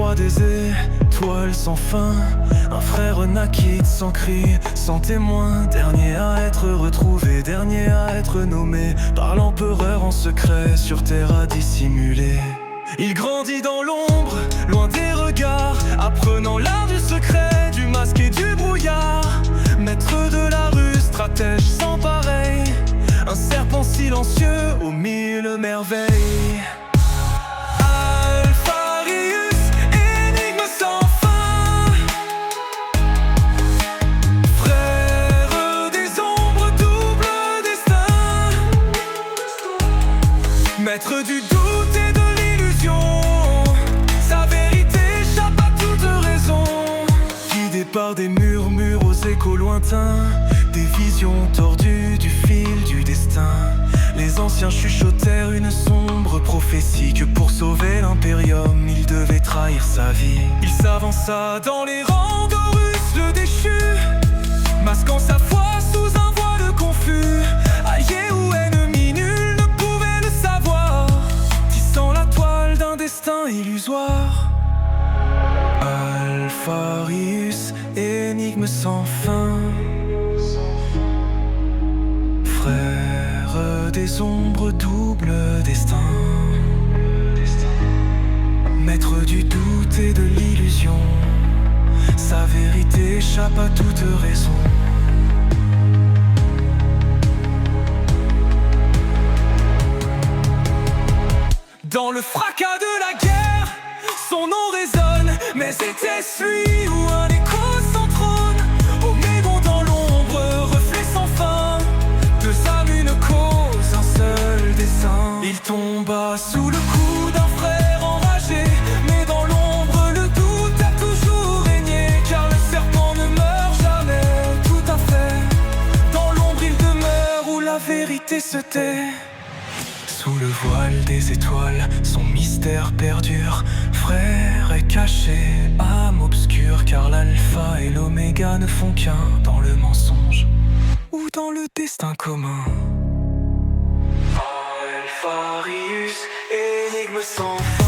roi des étoiles sans fin, un frère naquit sans cri, sans témoin, dernier à être retrouvé, dernier à être nommé par l'empereur en secret, sur terre à dissimuler. Il grandit dans l'ombre, loin des regards, apprenant l'art du secret, du masque et du brouillard. Maître de la rue, stratège sans pareil, un serpent silencieux aux mille merveilles. Alpharius, énigme sans fin, frère des ombres, double destin, maître du doute et de sa vérité échappe à toute raison. Guidé par des murmures aux échos lointains, des visions tordues du fil du destin, les anciens chuchotèrent une sombre prophétie, que pour sauver l'impérium il devait trahir sa vie. Il s'avança dans les rangs d'Horus le déchu, masquant sa foi sous un voile confus. Allié ou ennemi, nul ne pouvait le savoir, tissant la toile d'un destin illusoire. Alpharius, énigme sans fin, frère des ombres, double destin, maître du doute et de l'illusion, sa vérité échappe à toute raison. Dans le fracas de la guerre, son nom résonne, mais était-ce lui ou un écho sans trône? Omégon dans l'ombre, reflet sans fin, deux âmes, une cause, un seul dessein. Il tomba sous le coup d'un frère enragé, mais dans l'ombre le doute a toujours régné, car le serpent ne meurt jamais tout à fait. Dans l'ombre il demeure où la vérité se tait. Sous le voile des étoiles, son mystère perdure. Frère est caché, âme obscure, car l'alpha et l'oméga ne font qu'un dans le mensonge ou dans le destin commun. Alpharius, énigme sans fin.